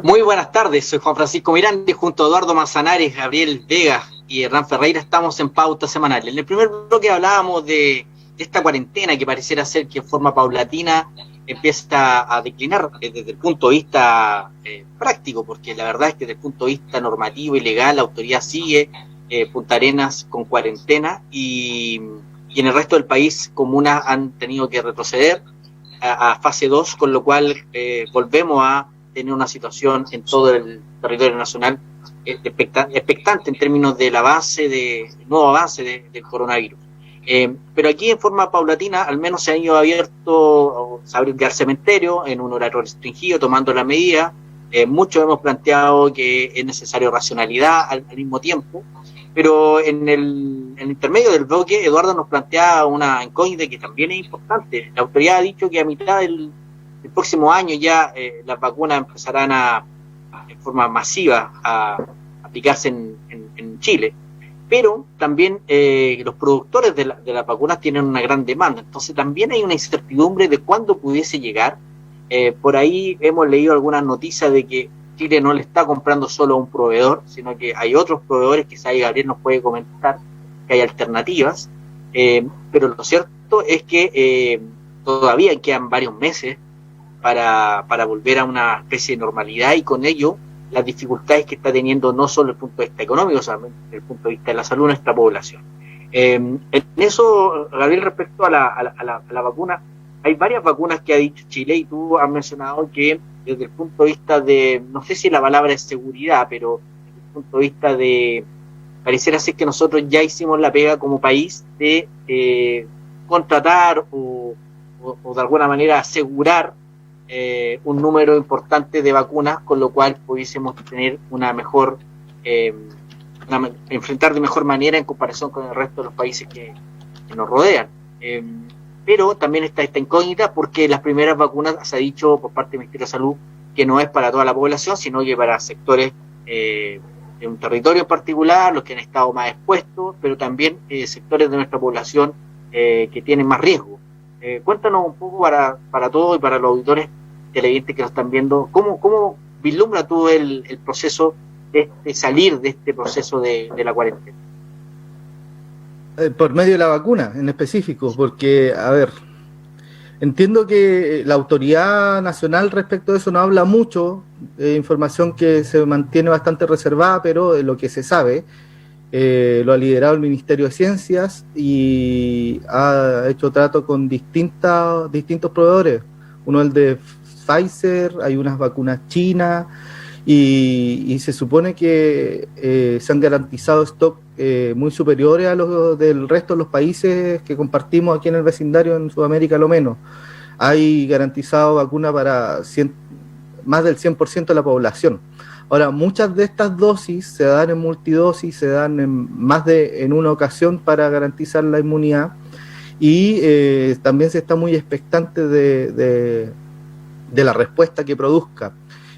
Muy buenas tardes, soy Juan Francisco Miranda y junto a Eduardo Manzanares, Gabriel Vega y Hernán Ferreira estamos en Pauta Semanal. En el primer bloque hablábamos de esta cuarentena que pareciera ser que en forma paulatina empieza a declinar desde el punto de vista práctico, porque la verdad es que desde el punto de vista normativo y legal la autoridad sigue Punta Arenas con cuarentena y en el resto del país comunas han tenido que retroceder a fase 2, con lo cual volvemos a tener una situación en todo el territorio nacional expectante en términos del avance, del nuevo avance del coronavirus. Pero aquí en forma paulatina al menos se han ido abierto, se abrió ya el cementerio en un horario restringido, tomando la medida. Muchos hemos planteado que es necesario racionalidad al mismo tiempo, pero en el intermedio del bloque Eduardo nos plantea una incógnita que también es importante. La autoridad ha dicho que a mitad del próximo año ya las vacunas empezarán en forma masiva a aplicarse en Chile, pero también los productores de las vacunas tienen una gran demanda, entonces también hay una incertidumbre de cuándo pudiese llegar. Por ahí hemos leído algunas noticias de que Chile no le está comprando solo a un proveedor, sino que hay otros proveedores, quizá Gabriel nos puede comentar que hay alternativas, pero lo cierto es que todavía quedan varios meses para volver a una especie de normalidad, y con ello las dificultades que está teniendo no solo desde el punto de vista económico, sino desde el punto de vista de la salud de nuestra población. En eso, Gabriel, respecto a la vacuna, hay varias vacunas que ha dicho Chile, y tú has mencionado que desde el punto de vista de, no sé si la palabra es seguridad, pero desde el punto de vista de, pareciera ser que nosotros ya hicimos la pega como país de contratar o de alguna manera asegurar un número importante de vacunas, con lo cual pudiésemos tener una mejor, enfrentar de mejor manera en comparación con el resto de los países que nos rodean. Pero también está esta incógnita porque las primeras vacunas se ha dicho por parte del Ministerio de Salud que no es para toda la población, sino que para sectores de un territorio en particular, los que han estado más expuestos, pero también sectores de nuestra población que tienen más riesgo. Cuéntanos un poco para todos y para los auditores televidentes que nos están viendo, ¿cómo vislumbra tú el proceso de salir de este proceso de la cuarentena? Por medio de la vacuna en específico, porque, a ver, entiendo que la autoridad nacional respecto de eso no habla mucho, información que se mantiene bastante reservada, pero lo que se sabe, lo ha liderado el Ministerio de Ciencias y ha hecho trato con distintos proveedores. Uno el de Pfizer, hay unas vacunas chinas y se supone que se han garantizado stock muy superiores a los del resto de los países que compartimos aquí en el vecindario, en Sudamérica lo menos. Hay garantizado vacuna para más del 100% de la población. Ahora, muchas de estas dosis se dan en multidosis, se dan en una ocasión para garantizar la inmunidad, y también se está muy expectante de la respuesta que produzca.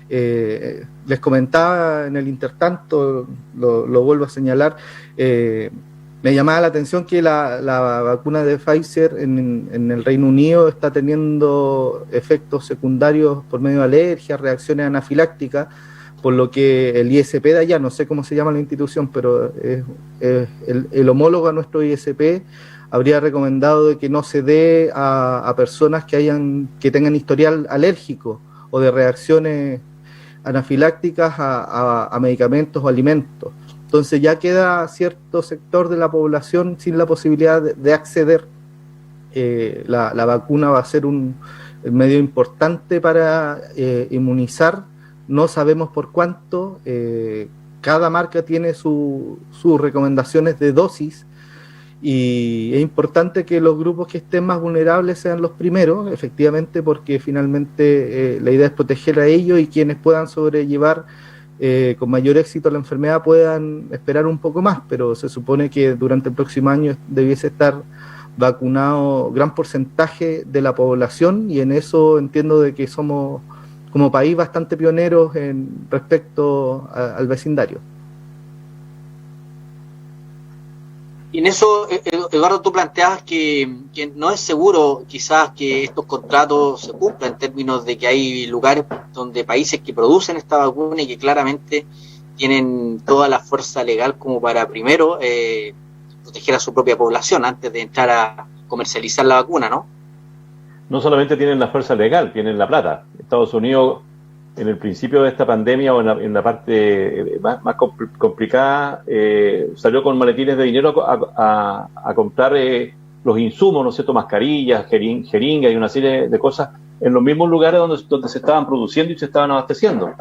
Les comentaba en el intertanto, lo vuelvo a señalar, me llamaba la atención que la vacuna de Pfizer en el Reino Unido está teniendo efectos secundarios por medio de alergias, reacciones anafilácticas, por lo que el ISP de allá, no sé cómo se llama la institución, pero el homólogo a nuestro ISP habría recomendado de que no se dé a personas que tengan historial alérgico o de reacciones anafilácticas a medicamentos o alimentos. Entonces ya queda cierto sector de la población sin la posibilidad de acceder. La vacuna va a ser un medio importante para inmunizar. No sabemos por cuánto. Cada marca tiene sus recomendaciones de dosis, y es importante que los grupos que estén más vulnerables sean los primeros, efectivamente, porque finalmente la idea es proteger a ellos, y quienes puedan sobrellevar con mayor éxito la enfermedad puedan esperar un poco más, pero se supone que durante el próximo año debiese estar vacunado gran porcentaje de la población, y en eso entiendo de que somos como país bastante pioneros respecto al vecindario. Y en eso, Eduardo, tú planteabas que no es seguro quizás que estos contratos se cumplan en términos de que hay lugares donde países que producen esta vacuna y que claramente tienen toda la fuerza legal como para primero proteger a su propia población antes de entrar a comercializar la vacuna, ¿no? No solamente tienen la fuerza legal, tienen la plata. Estados Unidos, en el principio de esta pandemia o en la parte más complicada, salió con maletines de dinero a comprar los insumos, ¿no es cierto?, mascarillas, jeringas y una serie de cosas en los mismos lugares donde se estaban produciendo y se estaban abasteciendo.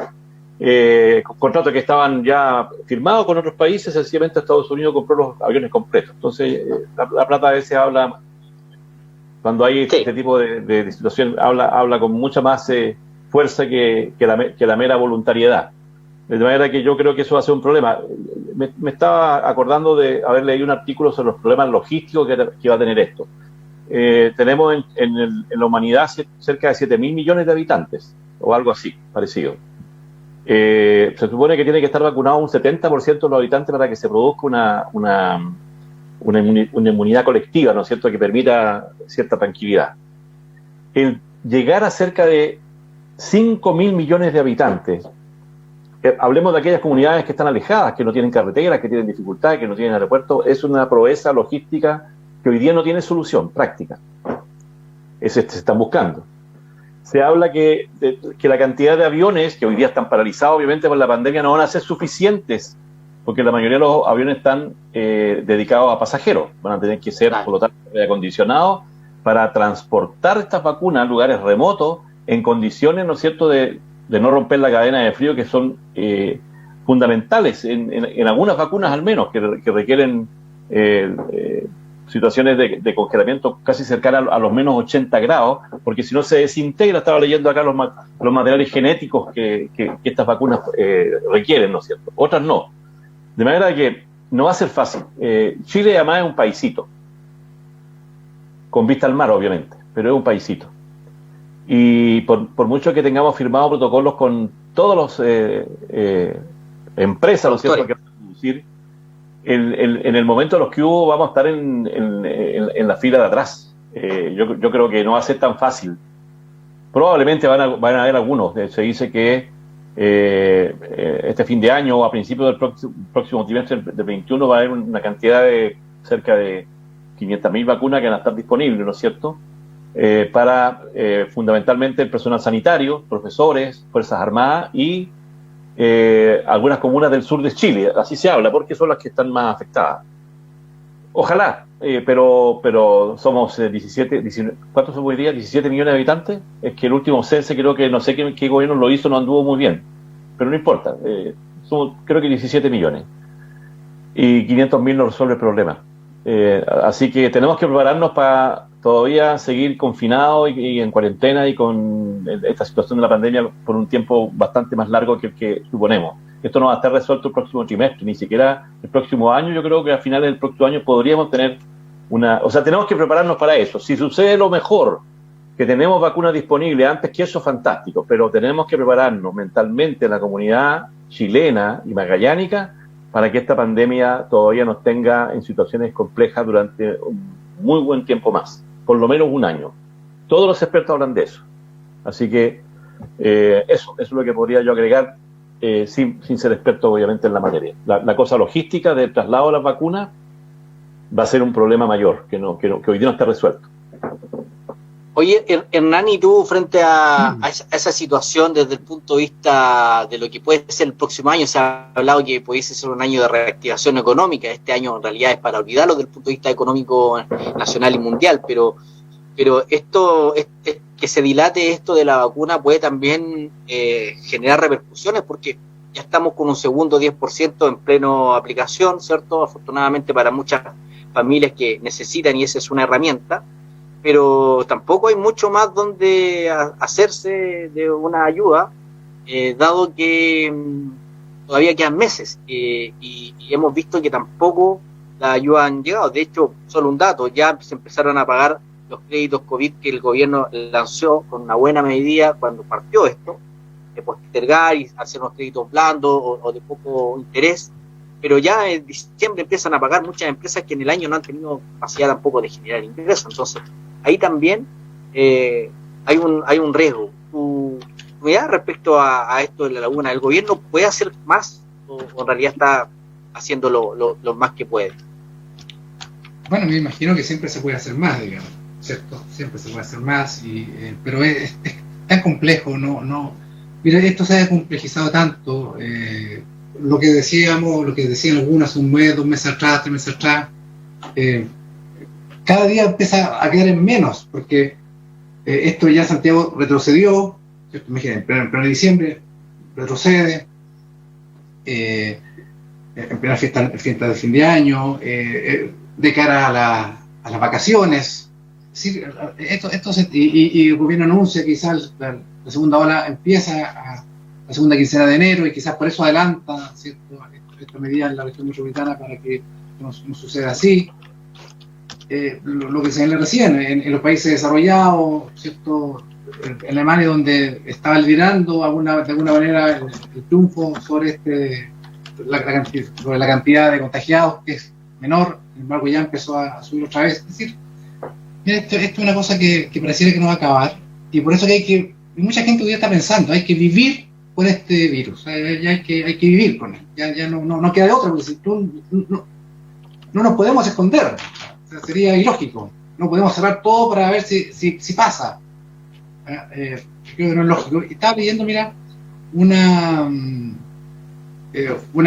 Contratos que estaban ya firmados con otros países, sencillamente Estados Unidos compró los aviones completos. Entonces, la plata a veces habla, cuando hay este tipo de situación, habla con mucha más fuerza que la mera voluntariedad. De manera que yo creo que eso va a ser un problema. Me estaba acordando de haber leído un artículo sobre los problemas logísticos que va a tener esto. Tenemos en la humanidad cerca de 7.000 millones de habitantes, o algo así, parecido. Se supone que tiene que estar vacunado un 70% de los habitantes para que se produzca una inmunidad colectiva, ¿no es cierto?, que permita cierta tranquilidad. El llegar a cerca de 5.000 millones de habitantes, hablemos de aquellas comunidades que están alejadas, que no tienen carreteras, que tienen dificultades, que no tienen aeropuertos, es una proeza logística que hoy día no tiene solución práctica. Se están buscando. Se habla que la cantidad de aviones, que hoy día están paralizados obviamente por la pandemia, no van a ser suficientes, porque la mayoría de los aviones están dedicados a pasajeros, van a tener que ser, por lo tanto, acondicionados para transportar estas vacunas a lugares remotos en condiciones, ¿no es cierto?, de no romper la cadena de frío, que son fundamentales en algunas vacunas al menos, que requieren situaciones de congelamiento casi cercanas a los menos 80 grados, porque si no se desintegra. Estaba leyendo acá los materiales genéticos que estas vacunas requieren, ¿no es cierto? Otras no. De manera que no va a ser fácil. Chile además es un paisito, con vista al mar obviamente, pero es un paisito. Y por mucho que tengamos firmado protocolos con todas las empresas, ¿no es cierto?, que van a producir, en el momento de los que hubo vamos a estar en la fila de atrás. Yo creo que no va a ser tan fácil. Probablemente van a haber algunos. Se dice que este fin de año o a principios del próximo trimestre del 21 va a haber una cantidad de cerca de 500.000 vacunas que van a estar disponibles, ¿no es cierto?, para fundamentalmente el personal sanitario, profesores, Fuerzas Armadas y algunas comunas del sur de Chile. Así se habla, porque son las que están más afectadas. Ojalá, pero somos 19, ¿cuántos somos hoy día? 17 millones de habitantes. Es que el último censo, creo que no sé qué gobierno lo hizo, no anduvo muy bien, pero no importa. Somos, creo que 17 millones. Y 500.000 no resuelve el problema. Así que tenemos que prepararnos para todavía seguir confinados y en cuarentena y con esta situación de la pandemia por un tiempo bastante más largo que el que suponemos. Esto no va a estar resuelto el próximo trimestre, ni siquiera el próximo año. Yo creo que a finales del próximo año podríamos tener tenemos que prepararnos para eso. Si sucede lo mejor, que tenemos vacunas disponibles antes que eso, fantástico, pero tenemos que prepararnos mentalmente en la comunidad chilena y magallánica para que esta pandemia todavía nos tenga en situaciones complejas durante un muy buen tiempo más, por lo menos un año. Todos los expertos hablan de eso. Así que eso es lo que podría yo agregar, sin ser experto obviamente en la materia. La cosa logística del traslado de las vacunas va a ser un problema mayor, que hoy día no está resuelto. Oye, Hernán, y tú frente a esa situación desde el punto de vista de lo que puede ser el próximo año, se ha hablado que pudiese ser un año de reactivación económica. Este año en realidad es para olvidarlo desde el punto de vista económico nacional y mundial, pero esto que se dilate esto de la vacuna puede también generar repercusiones, porque ya estamos con un segundo 10% en pleno aplicación, ¿cierto? Afortunadamente para muchas familias que necesitan, y esa es una herramienta, pero tampoco hay mucho más donde hacerse de una ayuda, dado que todavía quedan meses, y hemos visto que tampoco las ayudas han llegado. De hecho, solo un dato, ya se empezaron a pagar los créditos COVID que el gobierno lanzó con una buena medida cuando partió esto, de postergar y hacer unos créditos blandos o de poco interés, pero ya en diciembre empiezan a pagar muchas empresas que en el año no han tenido capacidad tampoco de generar ingresos. Entonces, ahí también hay un riesgo. ¿Tu idea respecto a esto de la laguna? ¿El gobierno puede hacer más o en realidad está haciendo lo más que puede? Bueno, me imagino que siempre se puede hacer más, digamos, ¿cierto? Siempre se puede hacer más, pero es tan complejo, no. Mira, esto se ha complejizado tanto. Lo que decían algunos hace un mes, 2 meses atrás, 3 meses atrás, cada día empieza a quedar en menos, porque esto ya Santiago retrocedió, ¿cierto? Imagínate, en pleno diciembre retrocede, en plena fiesta de fin de año, de cara a las vacaciones. Sí, y el gobierno anuncia que quizás la segunda ola empieza la segunda quincena de enero y quizás por eso adelanta, ¿cierto?, esta medida en la región metropolitana para que no suceda así. Lo que se señalé recién, en los países desarrollados, ¿cierto?, en Alemania, donde estaba liderando de alguna manera el triunfo sobre la cantidad de contagiados, que es menor, sin embargo ya empezó a subir otra vez. Es decir, mira, esto es una cosa que pareciera que no va a acabar, y por eso que mucha gente hoy día está pensando, hay que vivir con este virus, ya hay que vivir con él, ya no queda de otra, porque si no nos podemos esconder, o sea, sería ilógico, no podemos cerrar todo para ver si pasa. Creo que no es lógico. Estaba leyendo, mira, una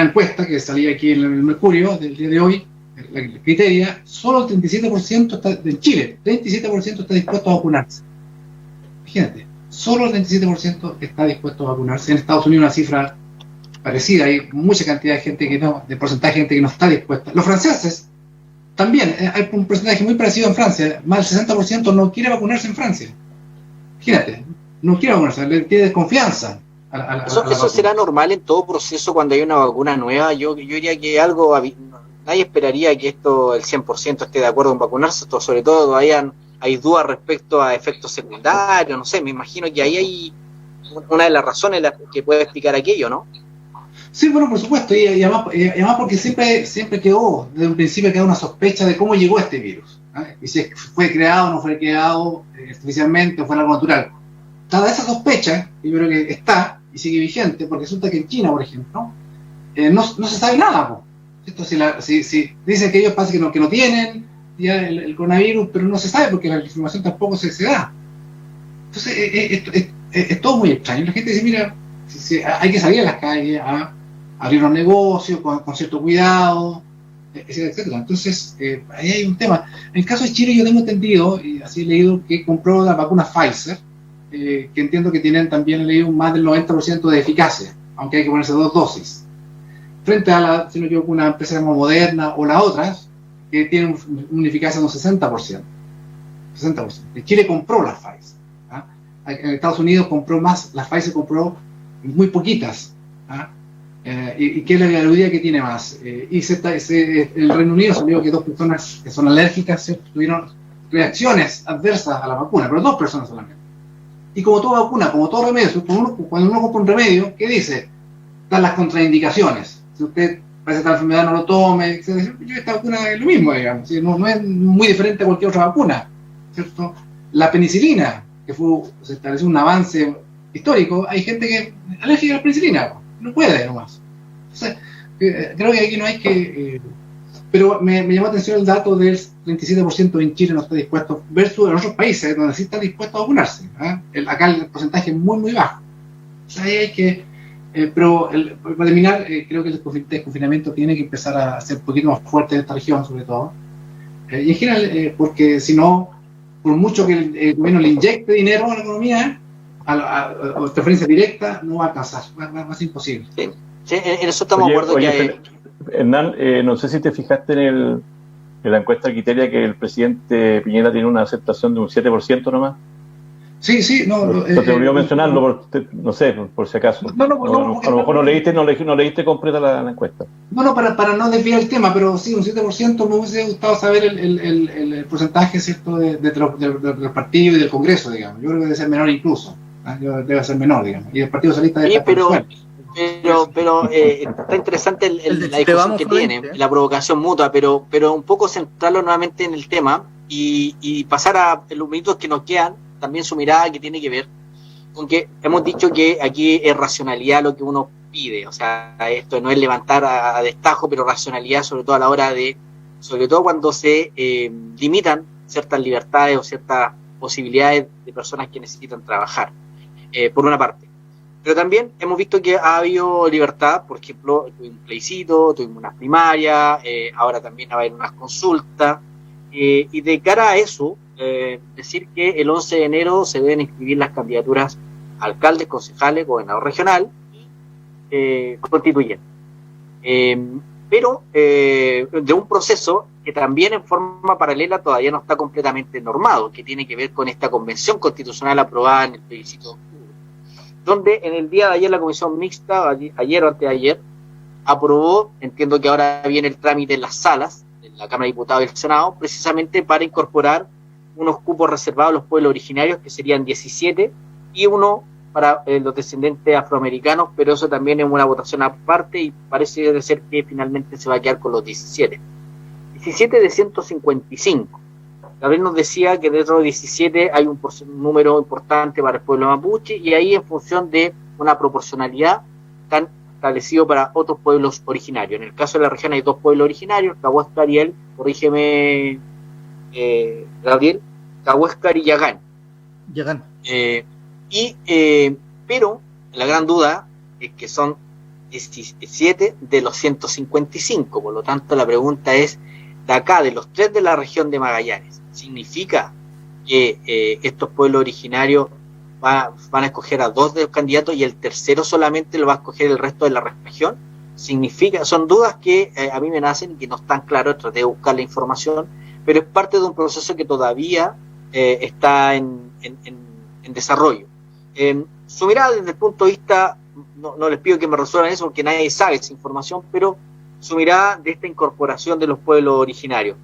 encuesta que salía aquí en el Mercurio del día de hoy, la Criteria, solo el 37% está, en Chile, 37% está dispuesto a vacunarse. Fíjate, solo el 37% está dispuesto a vacunarse. En Estados Unidos una cifra parecida, hay mucha cantidad de gente de porcentaje de gente que no está dispuesta. Los franceses también, hay un porcentaje muy parecido en Francia, más del 60% no quiere vacunarse en Francia. Fíjate, no quiere vacunarse, le tiene desconfianza. Eso será normal en todo proceso cuando hay una vacuna nueva. Yo diría que nadie esperaría que esto el 100% esté de acuerdo en vacunarse, sobre todo todavía hay dudas respecto a efectos secundarios, no sé, me imagino que ahí hay una de las razones que puede explicar aquello, ¿no? Sí, bueno, por supuesto, y además porque siempre quedó, desde un principio quedó una sospecha de cómo llegó este virus, ¿eh? Y si fue creado o no fue creado artificialmente o fue algo natural. Dada esa sospecha, yo creo que está y sigue vigente, porque resulta que en China, por ejemplo, no se sabe nada, si dicen que ellos parece que no tienen ya el coronavirus, pero no se sabe porque la información tampoco se da. Entonces es todo muy extraño. La gente dice, mira, hay que salir a las calles a abrir los negocios con cierto cuidado, etcétera, etcétera. Entonces ahí hay un tema. En el caso de Chile yo tengo entendido, y así he leído, que compró la vacuna Pfizer, que entiendo que tienen también, he leído, más del 90% de eficacia, aunque hay que ponerse 2 dosis. Frente a si no me equivoco, una empresa como Moderna o las otras, que tienen una eficacia de un 60%. 60%. Chile compró la Pfizer. ¿Ah? En Estados Unidos compró más, la Pfizer compró muy poquitas. ¿Ah? ¿Y qué es la garantía que tiene más? El Reino Unido salió que 2 personas que son alérgicas, ¿cierto?, tuvieron reacciones adversas a la vacuna, pero 2 personas solamente. Y como toda vacuna, como todo remedio, cuando uno compra un remedio, ¿qué dice? Están las contraindicaciones. Si usted parece esta enfermedad, no lo tome, etc. Esta vacuna es lo mismo, digamos, ¿sí? No es muy diferente a cualquier otra vacuna, ¿cierto? La penicilina, que se estableció un avance histórico, hay gente que es alérgica a la penicilina, no puede nomás. Entonces, creo que aquí no hay que... pero me llamó la atención el dato del 37% en Chile no está dispuesto, versus en otros países donde sí está dispuesto a vacunarse. Acá el porcentaje es muy, muy bajo. O sea, ahí hay que... pero para terminar, creo que el desconfinamiento tiene que empezar a ser un poquito más fuerte en esta región, sobre todo. Y en general, porque si no, por mucho que el gobierno le inyecte dinero a la economía, a transferencia directa, no va a alcanzar, va a ser imposible. Sí, en eso estamos de acuerdo. Hernán, no sé si te fijaste en la encuesta Criteria que el presidente Piñera tiene una aceptación de un 7% nomás. Sí, no. Te olvidó mencionarlo, no sé, por si acaso. A lo mejor no leíste completa la encuesta. No, para no desviar el tema, pero sí, un 7% me hubiese gustado saber el porcentaje, ¿cierto?, del partido y del Congreso, digamos. Yo creo que debe ser menor incluso. Debe ser menor, digamos. Y el Partido Socialista debe estar por suerte. Pero está interesante la discusión que tiene, la provocación mutua, pero un poco centrarlo nuevamente en el tema y pasar a los minutos que nos quedan, también su mirada que tiene que ver con que hemos dicho que aquí es racionalidad lo que uno pide, o sea, esto no es levantar a destajo, pero racionalidad sobre todo a la hora de, sobre todo cuando se limitan ciertas libertades o ciertas posibilidades de personas que necesitan trabajar, por una parte. Pero también hemos visto que ha habido libertad, por ejemplo, tuvimos un plebiscito, tuvimos unas primarias, ahora también va a haber unas consultas, y de cara a eso, decir que el 11 de enero se deben inscribir las candidaturas a alcaldes, concejales, gobernador regional y constituyente. Pero de un proceso que también en forma paralela todavía no está completamente normado, que tiene que ver con esta convención constitucional aprobada en el plebiscito, donde en el día de ayer la comisión mixta, ayer o antes de ayer, aprobó, entiendo que ahora viene el trámite en las salas, en la Cámara de Diputados y el Senado, precisamente para incorporar unos cupos reservados a los pueblos originarios, que serían 17, y uno para los descendientes afroamericanos, pero eso también es una votación aparte y parece ser que finalmente se va a quedar con los 17. 17 de 155. Gabriel nos decía que dentro de 17 hay un número importante para el pueblo mapuche, y ahí en función de una proporcionalidad están establecido para otros pueblos originarios. En el caso de la región hay 2 pueblos originarios, Cahuéscar y corrígeme, Gabriel, Cahuéscar y Yagán. Pero la gran duda es que son 17 de los 155, por lo tanto la pregunta es, de acá, de los 3 de la región de Magallanes, ¿significa que estos pueblos originarios van a escoger a 2 de los candidatos y el tercero solamente lo va a escoger el resto de la región? ¿Significa? Son dudas que a mí me nacen y que no están claras, traté de buscar la información, pero es parte de un proceso que todavía está en desarrollo. Su mirada desde el punto de vista, no les pido que me resuelvan eso porque nadie sabe esa información, pero su mirada de esta incorporación de los pueblos originarios.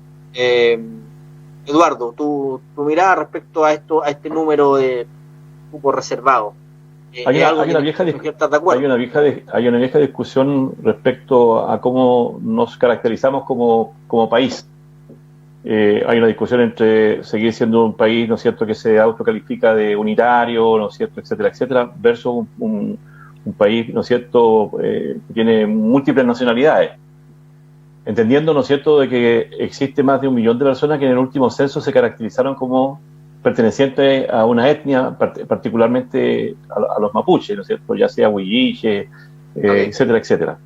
Eduardo, tu mirada respecto a este número de cupos reservados. Hay una vieja discusión respecto a cómo nos caracterizamos como país. Hay una discusión entre seguir siendo un país, ¿no es cierto?, que se autocalifica de unitario, ¿no es cierto?, etcétera, etcétera, versus un país, ¿no es cierto?, que tiene múltiples nacionalidades. Entendiendo, ¿no es cierto?, de que existe más de 1 millón de personas que en el último censo se caracterizaron como pertenecientes a una etnia, particularmente a los mapuches, ¿no es cierto?, ya sea huilliche, etcétera, etcétera.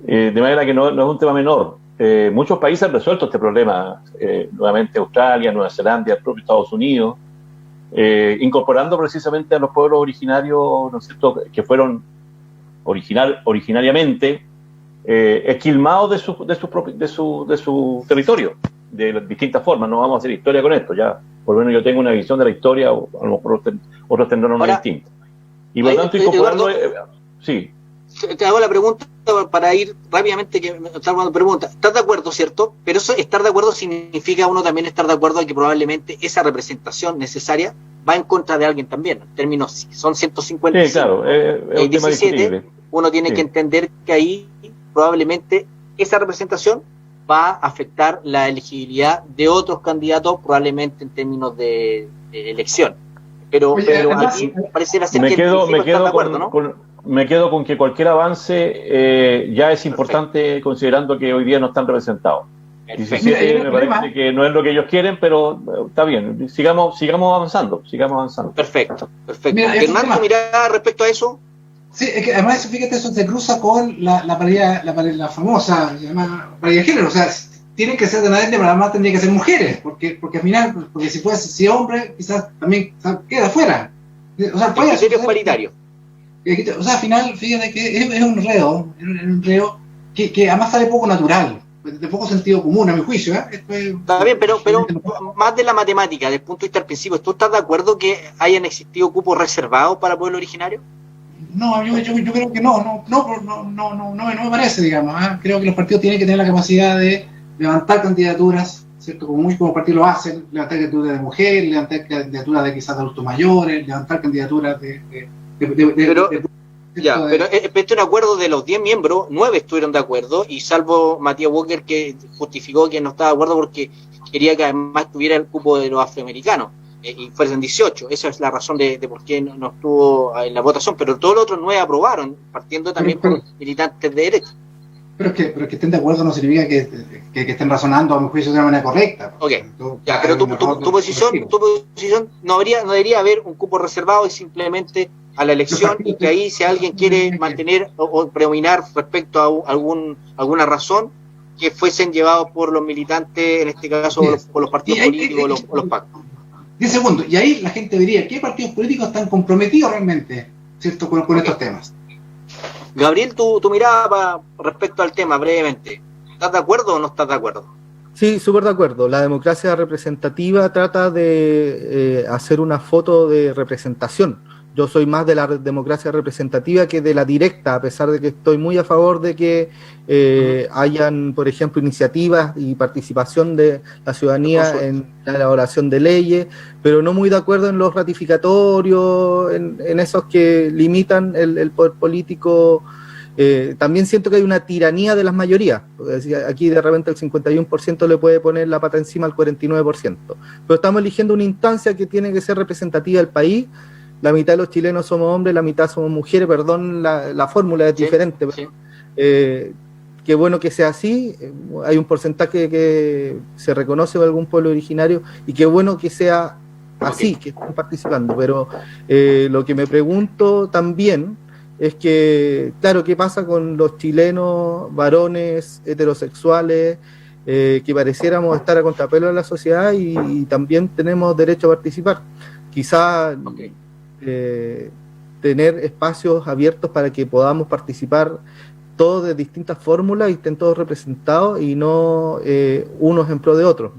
De manera que no es un tema menor. Muchos países han resuelto este problema, nuevamente Australia, Nueva Zelanda, el propio Estados Unidos, incorporando precisamente a los pueblos originarios, ¿no es cierto?, que fueron originariamente esquilmados de su territorio, de distintas formas. No vamos a hacer historia con esto, ya por lo menos yo tengo una visión de la historia, o a lo mejor otros tendrán una distinta. Y por lo tanto, incorporando... sí. Te hago la pregunta para ir rápidamente, que me están dando preguntas. ¿Estás de acuerdo, cierto? Pero eso, estar de acuerdo significa uno también estar de acuerdo en que probablemente esa representación necesaria va en contra de alguien también. En términos, son 155, sí, claro, es un 17, tema uno tiene que entender que ahí probablemente esa representación va a afectar la elegibilidad de otros candidatos, probablemente en términos de elección. Pero aquí pareciera ser que están de acuerdo, ¿no? Me quedo con que cualquier avance ya es importante, considerando que hoy día no están representados. 17 me parece que no es lo que ellos quieren, pero está bien. Sigamos avanzando. Perfecto. Hernán, ¿tu mirada respecto a eso? Sí, es que además, fíjate, eso se cruza con la paridad, la famosa paridad de género. O sea, tienen que ser de nadie, pero además tendrían que ser mujeres, porque al final, porque si hombre, quizás también queda fuera. O sea, el criterio es paritario. O sea, al final, fíjate que es un enredo que además sale poco natural, de poco sentido común, a mi juicio. Está bien, pero más de la matemática, desde el punto de vista del principio, ¿tú estás de acuerdo que hayan existido cupos reservados para pueblo originario? No, yo creo que no me parece, digamos. Creo que los partidos tienen que tener la capacidad de levantar candidaturas, ¿cierto? Como muchos partidos lo hacen, levantar candidaturas de mujeres, levantar candidaturas de quizás de adultos mayores, levantar candidaturas de Ya, pero este es un acuerdo de los 10 miembros, 9 estuvieron de acuerdo, y salvo Matías Walker, que justificó que no estaba de acuerdo porque quería que además tuviera el cupo de los afroamericanos, y fueran 18. Esa es la razón de por qué no estuvo en la votación, pero todos los otros 9 aprobaron, partiendo también por militantes de derecha. Pero es que estén de acuerdo no significa que estén razonando, a mi juicio, de una manera correcta. Ok, ya, pero tu posición no debería haber un cupo reservado, y simplemente a la elección, y que ahí, si alguien quiere mantener o predominar respecto a alguna razón, que fuesen llevados por los militantes, en este caso por los partidos políticos o los pactos. 10 segundos, y ahí la gente diría, ¿qué partidos políticos están comprometidos realmente, ¿cierto?, con estos temas? Gabriel, tu mirada respecto al tema, brevemente. ¿Estás de acuerdo o no estás de acuerdo? Sí, súper de acuerdo. La democracia representativa trata de hacer una foto de representación. Yo soy más de la democracia representativa que de la directa, a pesar de que estoy muy a favor de que hayan, por ejemplo, iniciativas y participación de la ciudadanía en la elaboración de leyes, pero no muy de acuerdo en los ratificatorios, en esos que limitan el poder político. También siento que hay una tiranía de las mayorías. Aquí de repente el 51% le puede poner la pata encima al 49%. Pero estamos eligiendo una instancia que tiene que ser representativa del país. La mitad de los chilenos somos hombres, la mitad somos mujeres, perdón, la fórmula es diferente. Sí. Qué bueno que sea así, hay un porcentaje que se reconoce de algún pueblo originario, y qué bueno que sea así, que estén participando. Pero lo que me pregunto también es que, claro, ¿qué pasa con los chilenos varones heterosexuales que pareciéramos estar a contrapelo de la sociedad y también tenemos derecho a participar? Quizá tener espacios abiertos para que podamos participar todos de distintas fórmulas y estén todos representados, y no unos en pro de otros.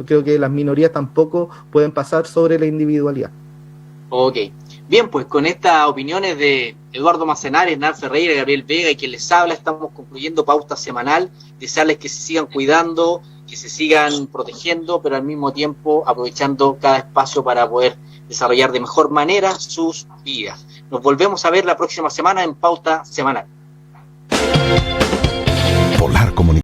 Creo que las minorías tampoco pueden pasar sobre la individualidad. Ok. Bien, pues con estas opiniones de Eduardo Manzanares, Hernán Ferreira, Gabriel Vega y quien les habla, estamos concluyendo Pauta Semanal. Desearles que se sigan cuidando, que se sigan protegiendo, pero al mismo tiempo aprovechando cada espacio para poder desarrollar de mejor manera sus vidas. Nos volvemos a ver la próxima semana en Pauta Semanal.